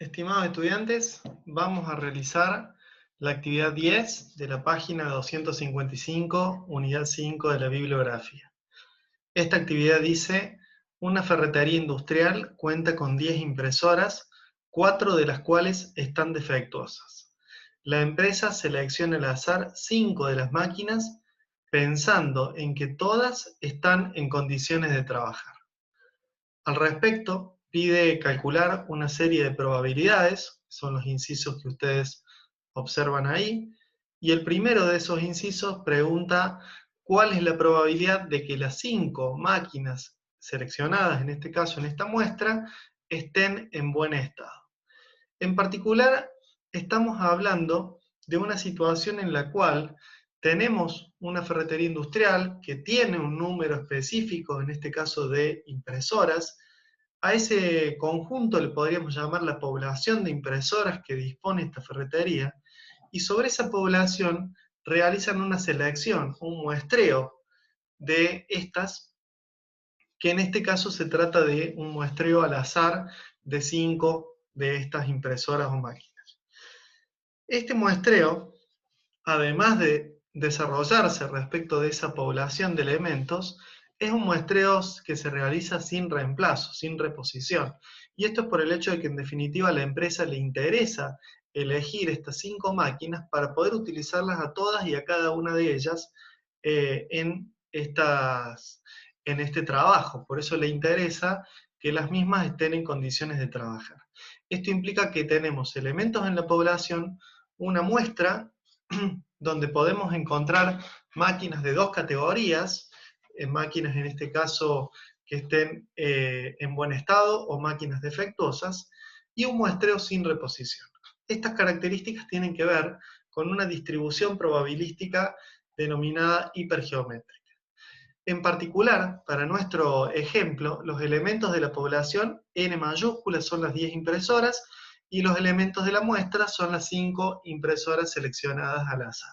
Estimados estudiantes, vamos a realizar la actividad 10 de la página 255, unidad 5 de la bibliografía. Esta actividad dice: una ferretería industrial cuenta con 10 impresoras, 4 de las cuales están defectuosas. La empresa selecciona al azar 5 de las máquinas, pensando en que todas están en condiciones de trabajar. Al respecto, pide calcular una serie de probabilidades, son los incisos que ustedes observan ahí, y el primero de esos incisos pregunta cuál es la probabilidad de que las 5 máquinas seleccionadas, en este caso en esta muestra, estén en buen estado. En particular, estamos hablando de una situación en la cual tenemos una ferretería industrial que tiene un número específico, en este caso de impresoras. A ese conjunto le podríamos llamar la población de impresoras que dispone esta ferretería, y sobre esa población realizan una selección, un muestreo de estas, que en este caso se trata de un muestreo al azar de 5 de estas impresoras o máquinas. Este muestreo, además de desarrollarse respecto de esa población de elementos, es un muestreo que se realiza sin reemplazo, sin reposición. Y esto es por el hecho de que en definitiva a la empresa le interesa elegir estas 5 máquinas para poder utilizarlas a todas y a cada una de ellas en este trabajo. Por eso le interesa que las mismas estén en condiciones de trabajar. Esto implica que tenemos elementos en la población, una muestra donde podemos encontrar máquinas de 2 categorías, máquinas en este caso que estén en buen estado o máquinas defectuosas, y un muestreo sin reposición. Estas características tienen que ver con una distribución probabilística denominada hipergeométrica. En particular, para nuestro ejemplo, los elementos de la población N mayúscula son las 10 impresoras y los elementos de la muestra son las 5 impresoras seleccionadas al azar.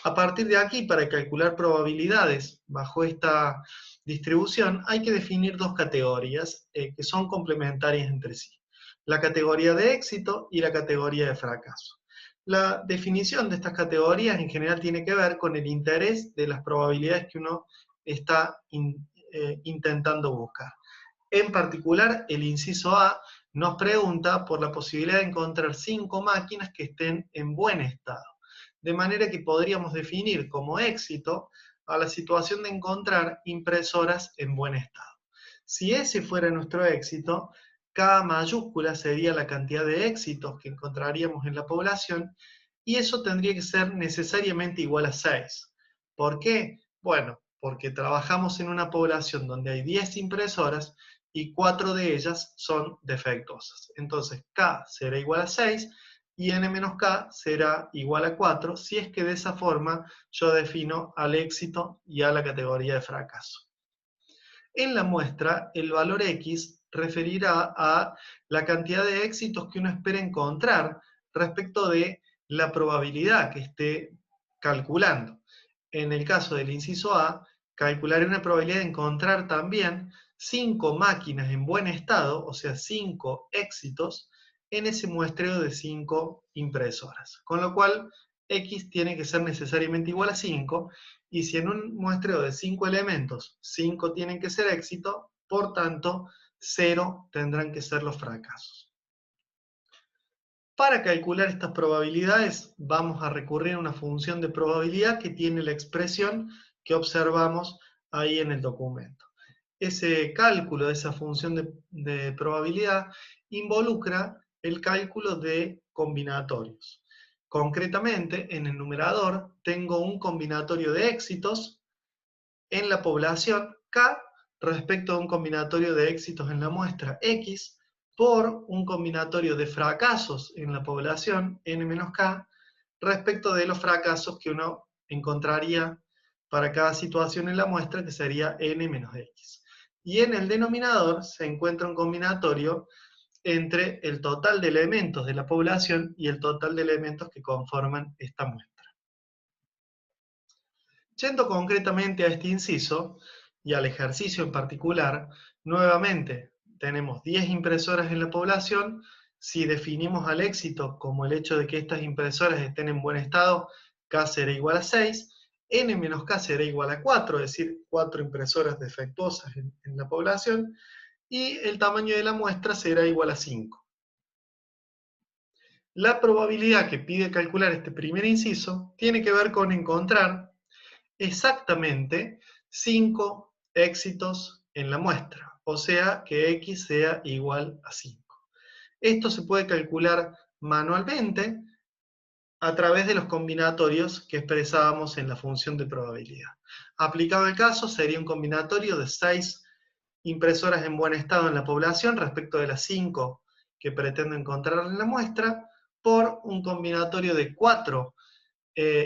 A partir de aquí, para calcular probabilidades bajo esta distribución, hay que definir 2 categorías que son complementarias entre sí: la categoría de éxito y la categoría de fracaso. La definición de estas categorías en general tiene que ver con el interés de las probabilidades que uno está intentando buscar. En particular, el inciso A nos pregunta por la posibilidad de encontrar 5 máquinas que estén en buen estado. De manera que podríamos definir como éxito a la situación de encontrar impresoras en buen estado. Si ese fuera nuestro éxito, K mayúscula sería la cantidad de éxitos que encontraríamos en la población, y eso tendría que ser necesariamente igual a 6. ¿Por qué? Bueno, porque trabajamos en una población donde hay 10 impresoras y 4 de ellas son defectuosas. Entonces K será igual a 6 y n menos k será igual a 4, si es que de esa forma yo defino al éxito y a la categoría de fracaso. En la muestra, el valor x referirá a la cantidad de éxitos que uno espera encontrar respecto de la probabilidad que esté calculando. En el caso del inciso A, calcularé una probabilidad de encontrar también 5 máquinas en buen estado, o sea, 5 éxitos, en ese muestreo de 5 impresoras. Con lo cual, x tiene que ser necesariamente igual a 5, y si en un muestreo de 5 elementos, 5 tienen que ser éxito, por tanto, 0 tendrán que ser los fracasos. Para calcular estas probabilidades, vamos a recurrir a una función de probabilidad que tiene la expresión que observamos ahí en el documento. Ese cálculo de esa función de probabilidad involucra el cálculo de combinatorios. Concretamente, en el numerador tengo un combinatorio de éxitos en la población K respecto a un combinatorio de éxitos en la muestra X por un combinatorio de fracasos en la población N-K respecto de los fracasos que uno encontraría para cada situación en la muestra, que sería N-X. Y en el denominador se encuentra un combinatorio entre el total de elementos de la población y el total de elementos que conforman esta muestra. Yendo concretamente a este inciso y al ejercicio en particular, nuevamente tenemos 10 impresoras en la población, Si definimos al éxito como el hecho de que estas impresoras estén en buen estado, K será igual a 6, N menos K será igual a 4, es decir, 4 impresoras defectuosas en la población, y el tamaño de la muestra será igual a 5. La probabilidad que pide calcular este primer inciso tiene que ver con encontrar exactamente 5 éxitos en la muestra, o sea que X sea igual a 5. Esto se puede calcular manualmente a través de los combinatorios que expresábamos en la función de probabilidad. Aplicado el caso, sería un combinatorio de 6 impresoras en buen estado en la población respecto de las 5 que pretendo encontrar en la muestra, por un combinatorio de 4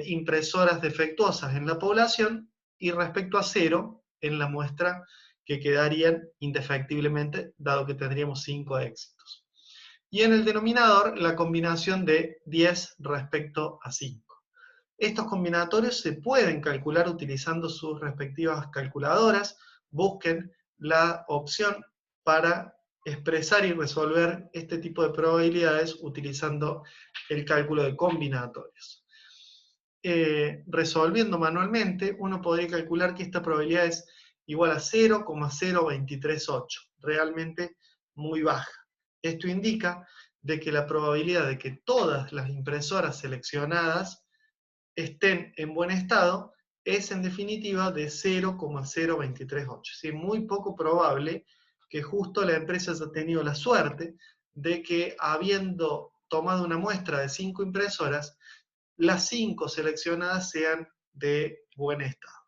impresoras defectuosas en la población y respecto a 0 en la muestra, que quedarían indefectiblemente, dado que tendríamos 5 éxitos. Y en el denominador, la combinación de 10 respecto a 5. Estos combinatorios se pueden calcular utilizando sus respectivas calculadoras. Busquen la opción para expresar y resolver este tipo de probabilidades utilizando el cálculo de combinatorios. Resolviendo manualmente, uno podría calcular que esta probabilidad es igual a 0,0238, realmente muy baja. Esto indica de que la probabilidad de que todas las impresoras seleccionadas estén en buen estado es en definitiva de 0,0238. Es muy poco probable que justo la empresa haya tenido la suerte de que, habiendo tomado una muestra de 5 impresoras, las 5 seleccionadas sean de buen estado.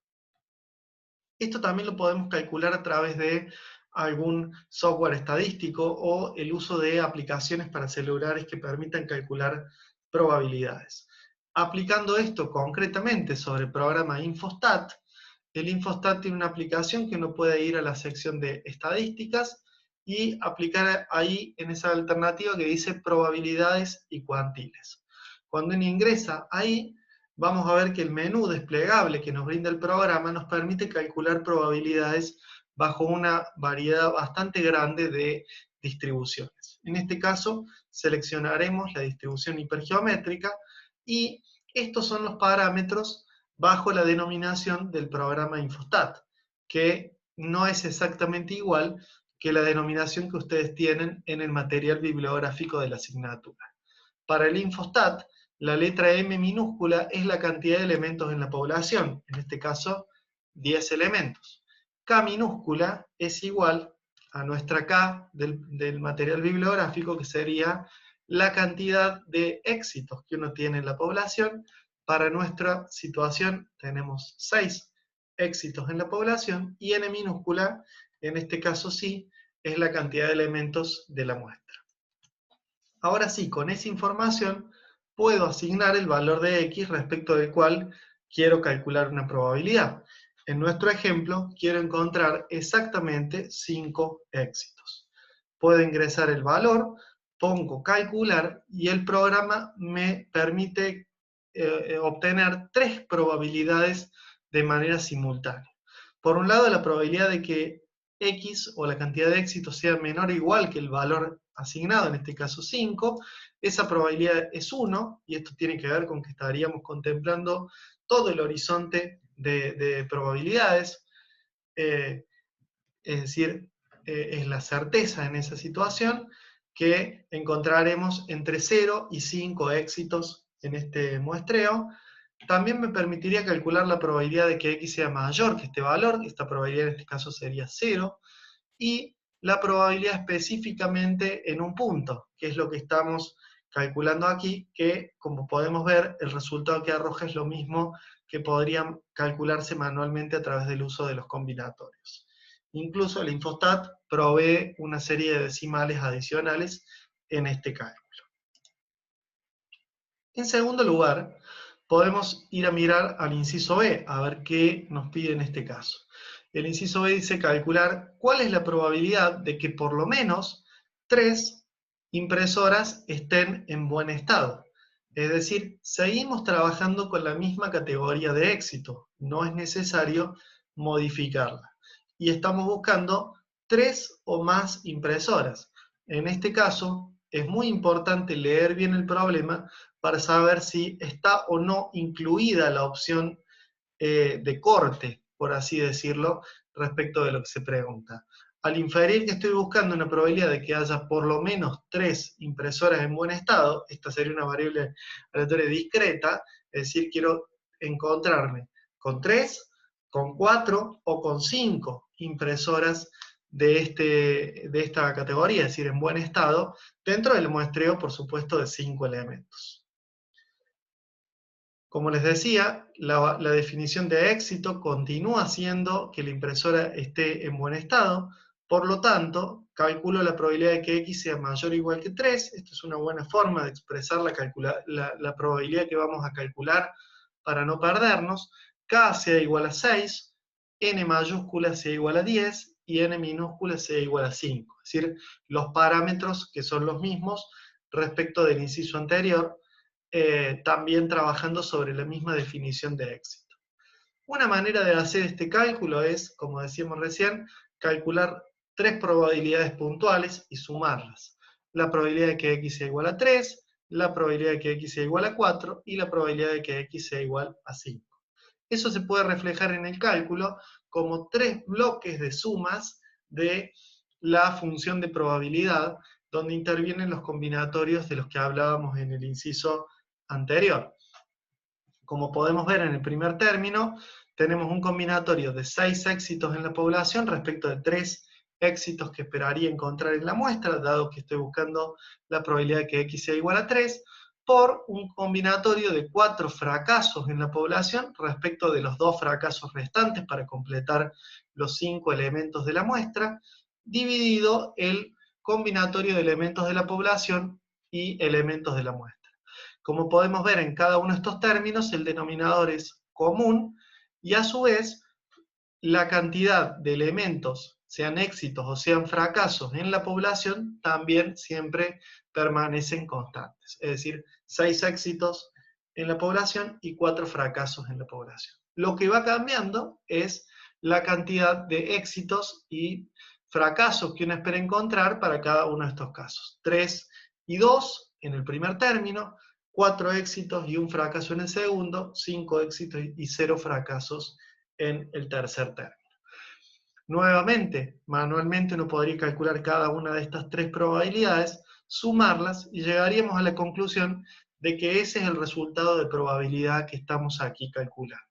Esto también lo podemos calcular a través de algún software estadístico o el uso de aplicaciones para celulares que permitan calcular probabilidades. Aplicando esto concretamente sobre el programa Infostat, el Infostat tiene una aplicación que uno puede ir a la sección de estadísticas y aplicar ahí en esa alternativa que dice probabilidades y cuantiles. Cuando uno ingresa ahí, vamos a ver que el menú desplegable que nos brinda el programa nos permite calcular probabilidades bajo una variedad bastante grande de distribuciones. En este caso, seleccionaremos la distribución hipergeométrica y estos son los parámetros bajo la denominación del programa Infostat, que no es exactamente igual que la denominación que ustedes tienen en el material bibliográfico de la asignatura. Para el Infostat, la letra M minúscula es la cantidad de elementos en la población, en este caso 10 elementos. K minúscula es igual a nuestra K del material bibliográfico, que sería la cantidad de éxitos que uno tiene en la población. Para nuestra situación tenemos 6 éxitos en la población, y N minúscula, en este caso sí, es la cantidad de elementos de la muestra. Ahora sí, con esa información puedo asignar el valor de X respecto del cual quiero calcular una probabilidad. En nuestro ejemplo, quiero encontrar exactamente 5 éxitos. Puedo ingresar el valor, pongo calcular y el programa me permite obtener 3 probabilidades de manera simultánea. Por un lado, la probabilidad de que X o la cantidad de éxitos sea menor o igual que el valor asignado, en este caso 5, esa probabilidad es 1, y esto tiene que ver con que estaríamos contemplando todo el horizonte de probabilidades, es decir, es la certeza en esa situación que encontraremos entre 0 y 5 éxitos en este muestreo. También me permitiría calcular la probabilidad de que X sea mayor que este valor, esta probabilidad en este caso sería 0, y la probabilidad específicamente en un punto, que es lo que estamos calculando aquí, que como podemos ver, el resultado que arroja es lo mismo que podrían calcularse manualmente a través del uso de los combinatorios. Incluso el Infostat provee una serie de decimales adicionales en este cálculo. En segundo lugar, podemos ir a mirar al inciso B, a ver qué nos pide en este caso. El inciso B dice calcular cuál es la probabilidad de que por lo menos 3 impresoras estén en buen estado. Es decir, seguimos trabajando con la misma categoría de éxito, no es necesario modificarla. Y estamos buscando 3 o más impresoras. En este caso, es muy importante leer bien el problema para saber si está o no incluida la opción de corte, por así decirlo, respecto de lo que se pregunta. Al inferir que estoy buscando una probabilidad de que haya por lo menos 3 impresoras en buen estado, esta sería una variable aleatoria discreta, es decir, quiero encontrarme con 3, con 4 o con 5 impresoras de esta categoría, es decir, en buen estado, dentro del muestreo, por supuesto, de 5 elementos. Como les decía, la definición de éxito continúa siendo que la impresora esté en buen estado, por lo tanto, calculo la probabilidad de que X sea mayor o igual que 3. Esta es una buena forma de expresar la probabilidad que vamos a calcular para no perdernos. K sea igual a 6, N mayúscula sea igual a 10 y N minúscula sea igual a 5. Es decir, los parámetros que son los mismos respecto del inciso anterior, también trabajando sobre la misma definición de éxito. Una manera de hacer este cálculo es, como decíamos recién, calcular 3 probabilidades puntuales y sumarlas. La probabilidad de que X sea igual a 3, la probabilidad de que X sea igual a 4 y la probabilidad de que X sea igual a 5. Eso se puede reflejar en el cálculo como 3 bloques de sumas de la función de probabilidad, donde intervienen los combinatorios de los que hablábamos en el inciso anterior. Como podemos ver en el primer término, tenemos un combinatorio de 6 éxitos en la población respecto de 3 éxitos que esperaría encontrar en la muestra, dado que estoy buscando la probabilidad de que X sea igual a 3, por un combinatorio de 4 fracasos en la población respecto de los 2 fracasos restantes para completar los 5 elementos de la muestra, dividido el combinatorio de elementos de la población y elementos de la muestra. Como podemos ver en cada uno de estos términos, el denominador es común y a su vez la cantidad de elementos, sean éxitos o sean fracasos en la población, también siempre permanecen constantes. Es decir, 6 éxitos en la población y 4 fracasos en la población. Lo que va cambiando es la cantidad de éxitos y fracasos que uno espera encontrar para cada uno de estos casos. 3 y 2 en el primer término, 4 éxitos y un fracaso en el segundo, 5 éxitos y 0 fracasos en el tercer término. Nuevamente, manualmente uno podría calcular cada una de estas 3 probabilidades, sumarlas y llegaríamos a la conclusión de que ese es el resultado de probabilidad que estamos aquí calculando.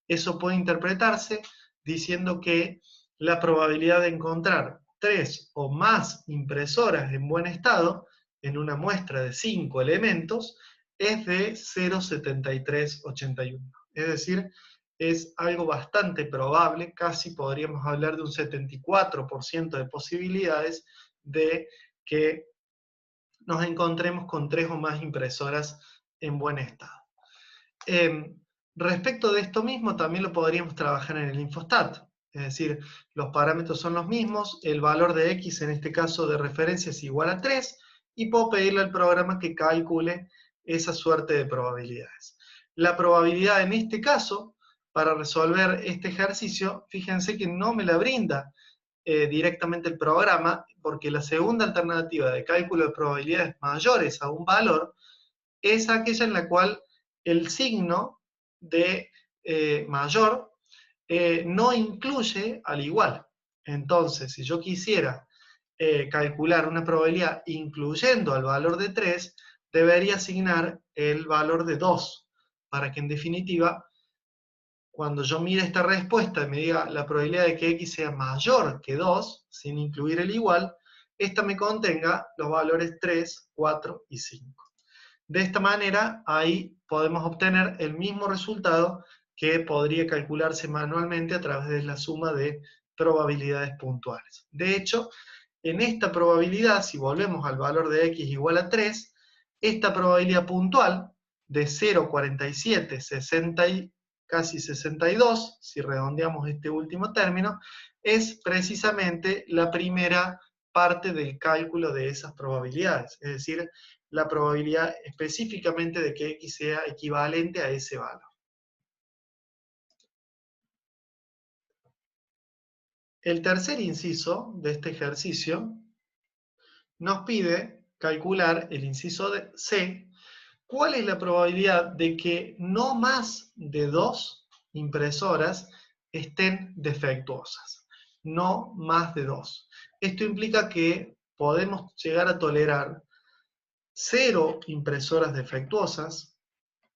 Eso puede interpretarse diciendo que la probabilidad de encontrar 3 o más impresoras en buen estado en una muestra de 5 elementos es de 0,7381. Es decir, es algo bastante probable, casi podríamos hablar de un 74% de posibilidades de que nos encontremos con 3 o más impresoras en buen estado. Respecto de esto mismo, también lo podríamos trabajar en el infostat. Es decir, los parámetros son los mismos, el valor de X en este caso de referencia es igual a 3, y puedo pedirle al programa que calcule esa suerte de probabilidades. La probabilidad en este caso, para resolver este ejercicio, fíjense que no me la brinda directamente el programa, porque la segunda alternativa de cálculo de probabilidades mayores a un valor es aquella en la cual el signo de mayor no incluye al igual. Entonces, si yo quisiera calcular una probabilidad incluyendo al valor de 3, debería asignar el valor de 2, para que en definitiva, cuando yo mire esta respuesta y me diga la probabilidad de que X sea mayor que 2, sin incluir el igual, esta me contenga los valores 3, 4 y 5. De esta manera, ahí podemos obtener el mismo resultado que podría calcularse manualmente a través de la suma de probabilidades puntuales. De hecho, en esta probabilidad, si volvemos al valor de X igual a 3, esta probabilidad puntual de 0,47, 60 casi 62, si redondeamos este último término, es precisamente la primera parte del cálculo de esas probabilidades, es decir, la probabilidad específicamente de que X sea equivalente a ese valor. El tercer inciso de este ejercicio nos pide calcular el inciso C, ¿cuál es la probabilidad de que no más de 2 impresoras estén defectuosas? No más de 2. Esto implica que podemos llegar a tolerar 0 impresoras defectuosas,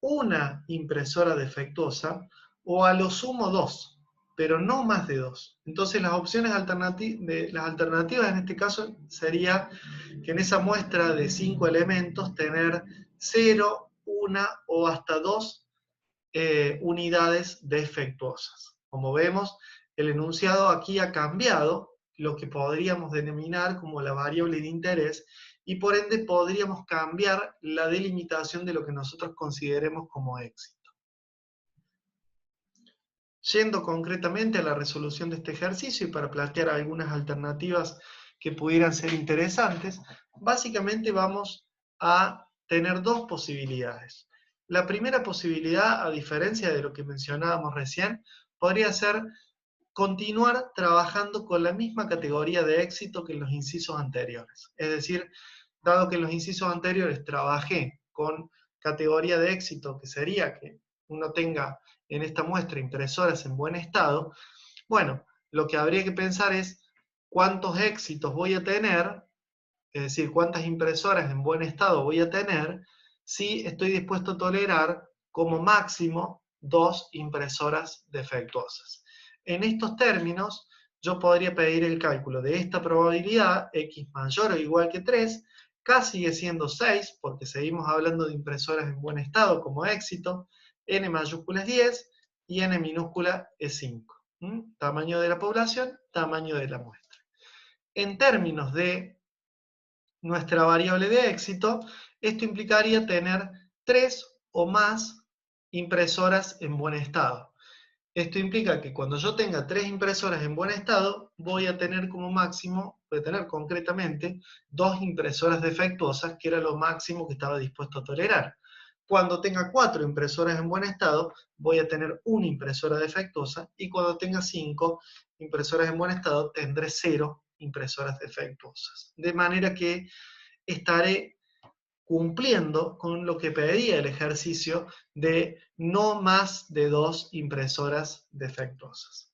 una impresora defectuosa o a lo sumo 2, pero no más de 2. Entonces las opciones las alternativas en este caso sería que en esa muestra de 5 elementos tener 0, 1 o hasta 2 unidades defectuosas. Como vemos, el enunciado aquí ha cambiado lo que podríamos denominar como la variable de interés y por ende podríamos cambiar la delimitación de lo que nosotros consideremos como éxito. Yendo concretamente a la resolución de este ejercicio y para plantear algunas alternativas que pudieran ser interesantes, básicamente vamos a tener dos posibilidades. La primera posibilidad, a diferencia de lo que mencionábamos recién, podría ser continuar trabajando con la misma categoría de éxito que en los incisos anteriores. Es decir, dado que en los incisos anteriores trabajé con categoría de éxito, que sería que uno tenga en esta muestra impresoras en buen estado, bueno, lo que habría que pensar es cuántos éxitos voy a tener, es decir, cuántas impresoras en buen estado voy a tener si estoy dispuesto a tolerar como máximo 2 impresoras defectuosas. En estos términos, yo podría pedir el cálculo de esta probabilidad, x mayor o igual que 3, K sigue siendo 6, porque seguimos hablando de impresoras en buen estado como éxito, n mayúscula es 10 y n minúscula es 5. Tamaño de la población, tamaño de la muestra. En términos de nuestra variable de éxito, esto implicaría tener 3 o más impresoras en buen estado. Esto implica que cuando yo tenga 3 impresoras en buen estado, voy a tener como máximo, voy a tener concretamente 2 impresoras defectuosas, que era lo máximo que estaba dispuesto a tolerar. Cuando tenga 4 impresoras en buen estado, voy a tener una impresora defectuosa, y cuando tenga 5 impresoras en buen estado, tendré 0 impresoras defectuosas. De manera que estaré cumpliendo con lo que pedía el ejercicio de no más de 2 impresoras defectuosas.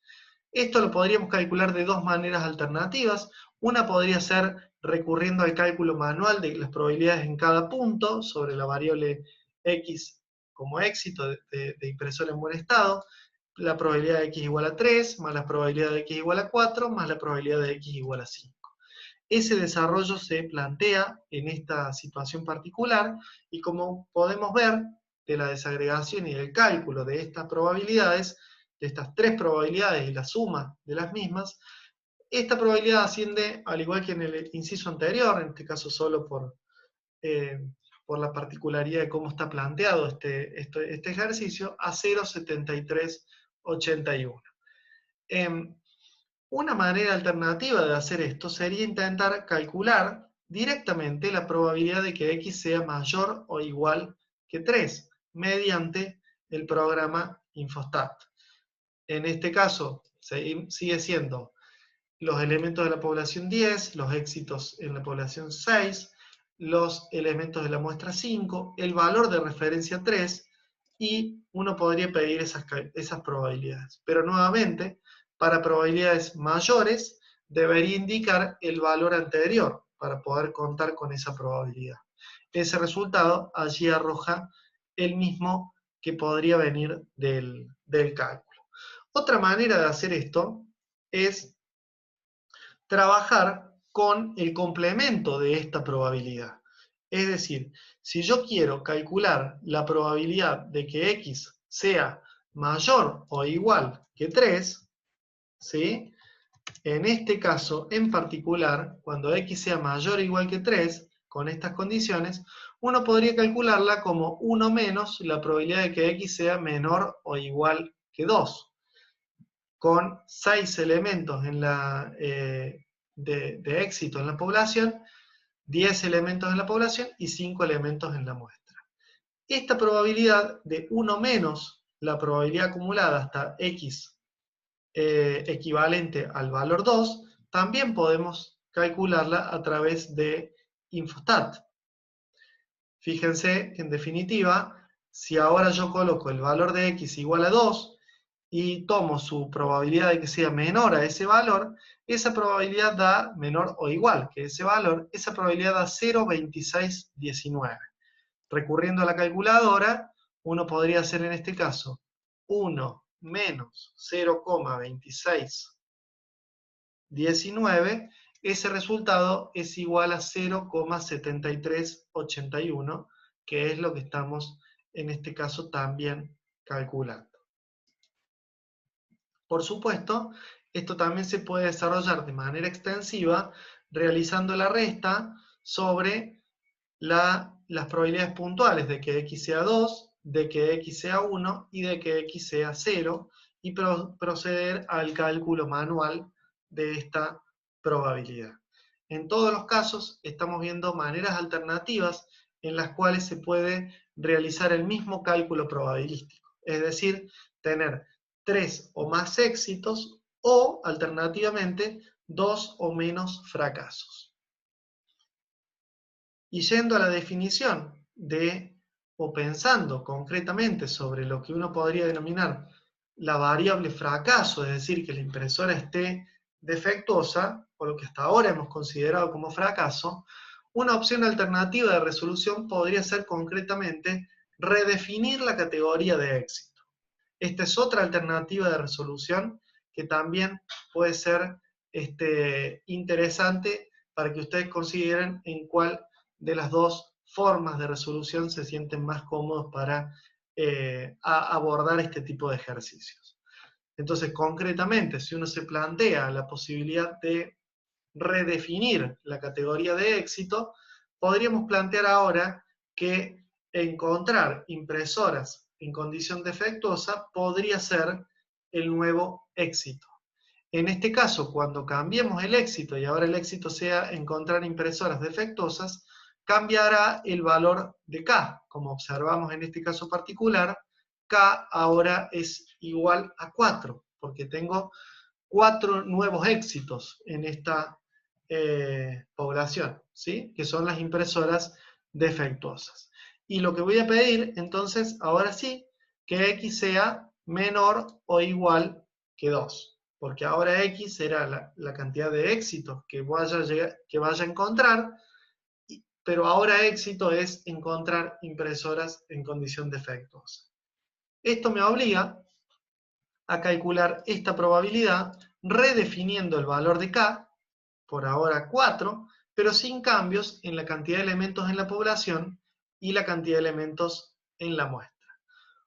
Esto lo podríamos calcular de dos maneras alternativas. Una podría ser recurriendo al cálculo manual de las probabilidades en cada punto sobre la variable X como éxito de impresora en buen estado, la probabilidad de X igual a 3, más la probabilidad de X igual a 4, más la probabilidad de X igual a 5. Ese desarrollo se plantea en esta situación particular y como podemos ver de la desagregación y del cálculo de estas probabilidades, de estas 3 probabilidades y la suma de las mismas, esta probabilidad asciende, al igual que en el inciso anterior, en este caso solo por la particularidad de cómo está planteado este ejercicio, a 0,7381. Una manera alternativa de hacer esto sería intentar calcular directamente la probabilidad de que X sea mayor o igual que 3 mediante el programa Infostat. En este caso sigue siendo los elementos de la población 10, los éxitos en la población 6, los elementos de la muestra 5, el valor de referencia 3, y uno podría pedir esas probabilidades. Pero nuevamente, para probabilidades mayores, debería indicar el valor anterior para poder contar con esa probabilidad. Ese resultado allí arroja el mismo que podría venir del cálculo. Otra manera de hacer esto es trabajar con el complemento de esta probabilidad. Es decir, si yo quiero calcular la probabilidad de que X sea mayor o igual que 3, ¿sí? En este caso en particular, cuando X sea mayor o igual que 3, con estas condiciones, uno podría calcularla como 1 menos la probabilidad de que X sea menor o igual que 2. Con 6 elementos en de éxito en la población, 10 elementos en la población y 5 elementos en la muestra. Esta probabilidad de 1 menos la probabilidad acumulada hasta X equivalente al valor 2, también podemos calcularla a través de Infostat. Fíjense que en definitiva, si ahora yo coloco el valor de x igual a 2 y tomo su probabilidad de que sea menor a ese valor, esa probabilidad da menor o igual que ese valor, esa probabilidad da 0,2619. Recurriendo a la calculadora, uno podría hacer en este caso 1 menos 0,2619, ese resultado es igual a 0,7381, que es lo que estamos en este caso también calculando. Por supuesto, esto también se puede desarrollar de manera extensiva realizando la resta sobre las probabilidades puntuales de que x sea 2, de que x sea 1 y de que x sea 0, y proceder al cálculo manual de esta probabilidad. En todos los casos estamos viendo maneras alternativas en las cuales se puede realizar el mismo cálculo probabilístico, es decir, tener 3 o más éxitos o, alternativamente, 2 o menos fracasos. Y yendo a la definición o pensando concretamente sobre lo que uno podría denominar la variable fracaso, es decir, que la impresora esté defectuosa, o lo que hasta ahora hemos considerado como fracaso, una opción alternativa de resolución podría ser concretamente redefinir la categoría de éxito. Esta es otra alternativa de resolución que también puede ser interesante para que ustedes consideren en cuál de las dos formas de resolución se sienten más cómodos para abordar este tipo de ejercicios. Entonces, concretamente, si uno se plantea la posibilidad de redefinir la categoría de éxito, podríamos plantear ahora que encontrar impresoras en condición defectuosa podría ser el nuevo éxito. En este caso, cuando cambiemos el éxito y ahora el éxito sea encontrar impresoras defectuosas, cambiará el valor de K. Como observamos en este caso particular, K ahora es igual a 4, porque tengo 4 nuevos éxitos en esta población, ¿sí? Que son las impresoras defectuosas. Y lo que voy a pedir, entonces, ahora sí, que X sea menor o igual que 2, porque ahora X será la cantidad de éxitos que vaya a encontrar, pero ahora éxito es encontrar impresoras en condición defectuosa. Esto me obliga a calcular esta probabilidad redefiniendo el valor de K, por ahora 4, pero sin cambios en la cantidad de elementos en la población y la cantidad de elementos en la muestra.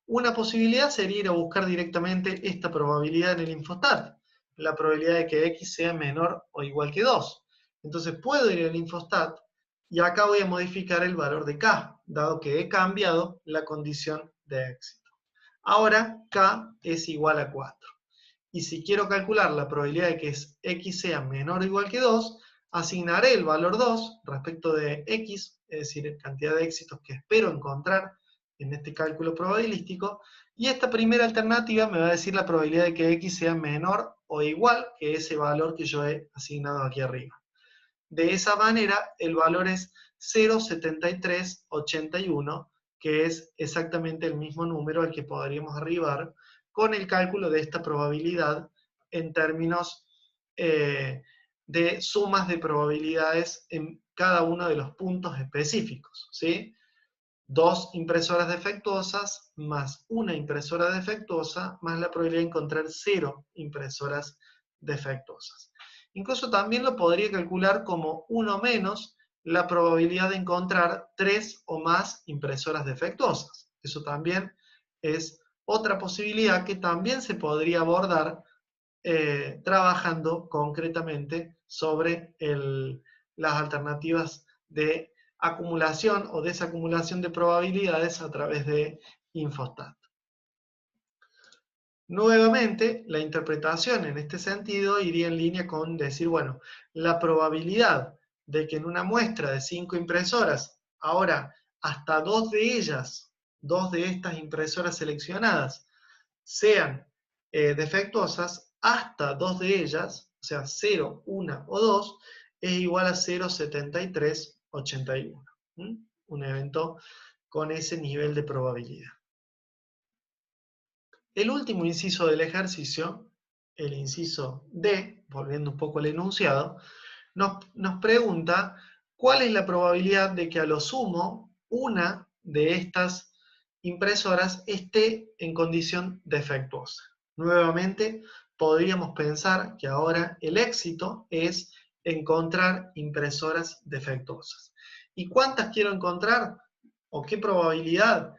Una posibilidad sería ir a buscar directamente esta probabilidad en el Infostat, la probabilidad de que X sea menor o igual que 2. Entonces puedo ir al Infostat y acá voy a modificar el valor de K, dado que he cambiado la condición de éxito. Ahora K es igual a 4. Y si quiero calcular la probabilidad de que X sea menor o igual que 2, asignaré el valor 2 respecto de X, es decir, cantidad de éxitos que espero encontrar en este cálculo probabilístico, y esta primera alternativa me va a decir la probabilidad de que X sea menor o igual que ese valor que yo he asignado aquí arriba. De esa manera, el valor es 0,7381, que es exactamente el mismo número al que podríamos arribar con el cálculo de esta probabilidad en términos de sumas de probabilidades en cada uno de los puntos específicos, ¿sí? 2 impresoras defectuosas más una impresora defectuosa más la probabilidad de encontrar 0 impresoras defectuosas. Incluso también lo podría calcular como 1 menos la probabilidad de encontrar 3 o más impresoras defectuosas. Eso también es otra posibilidad que también se podría abordar trabajando concretamente sobre las alternativas de acumulación o desacumulación de probabilidades a través de Infostat. Nuevamente, la interpretación en este sentido iría en línea con decir, bueno, la probabilidad de que en una muestra de 5 impresoras, ahora hasta 2 de ellas, 2 de estas impresoras seleccionadas, sean defectuosas, hasta 2 de ellas, o sea, 0, 1 o 2, es igual a 0,73 81. Un evento con ese nivel de probabilidad. El último inciso del ejercicio, el inciso D, volviendo un poco al enunciado, nos pregunta cuál es la probabilidad de que a lo sumo una de estas impresoras esté en condición defectuosa. Nuevamente, podríamos pensar que ahora el éxito es encontrar impresoras defectuosas. ¿Y cuántas quiero encontrar? ¿O qué probabilidad,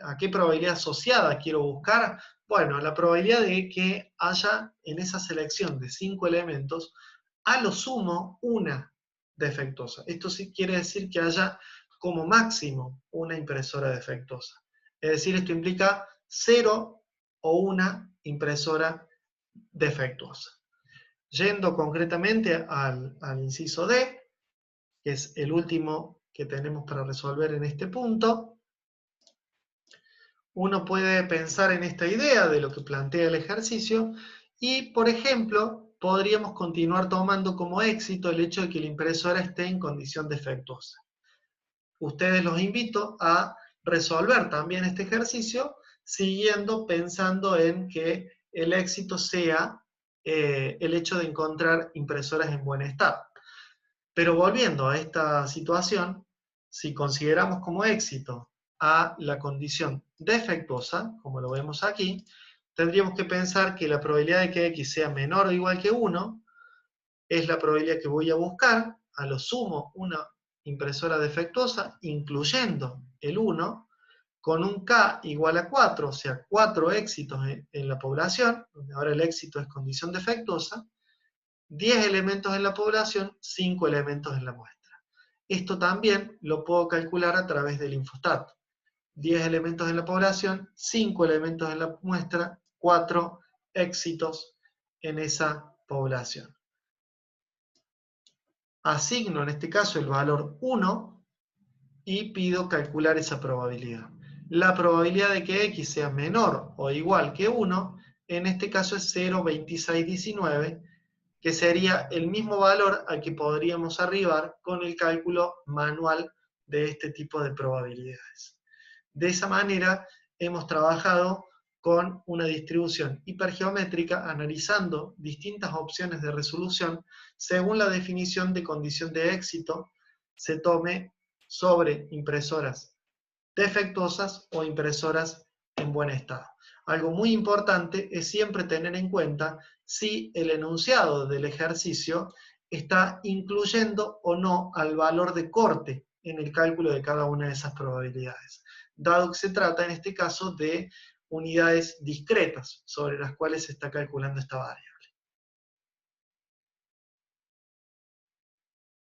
a qué probabilidad asociada quiero buscar? Bueno, la probabilidad de que haya en esa selección de 5 elementos, a lo sumo una defectuosa. Esto sí quiere decir que haya como máximo una impresora defectuosa. Es decir, esto implica 0 o una impresora defectuosa. Yendo concretamente al inciso D, que es el último que tenemos para resolver en este punto, uno puede pensar en esta idea de lo que plantea el ejercicio y, por ejemplo, podríamos continuar tomando como éxito el hecho de que la impresora esté en condición defectuosa. Ustedes los invito a resolver también este ejercicio siguiendo pensando en que el éxito sea el hecho de encontrar impresoras en buen estado. Pero volviendo a esta situación, si consideramos como éxito a la condición defectuosa, como lo vemos aquí, tendríamos que pensar que la probabilidad de que X sea menor o igual que 1 es la probabilidad que voy a buscar, a lo sumo una impresora defectuosa, incluyendo el 1, con un K igual a 4, o sea, 4 éxitos en la población, donde ahora el éxito es condición defectuosa, 10 elementos en la población, 5 elementos en la muestra. Esto también lo puedo calcular a través del Infostat. 10 elementos en la población, 5 elementos en la muestra, 4 éxitos en esa población. Asigno en este caso el valor 1 y pido calcular esa probabilidad. La probabilidad de que X sea menor o igual que 1, en este caso es 0,2619, que sería el mismo valor al que podríamos arribar con el cálculo manual de este tipo de probabilidades. De esa manera hemos trabajado con una distribución hipergeométrica analizando distintas opciones de resolución según la definición de condición de éxito se tome sobre impresoras defectuosas o impresoras en buen estado. Algo muy importante es siempre tener en cuenta si el enunciado del ejercicio está incluyendo o no al valor de corte en el cálculo de cada una de esas probabilidades, dado que se trata en este caso de unidades discretas sobre las cuales se está calculando esta variable.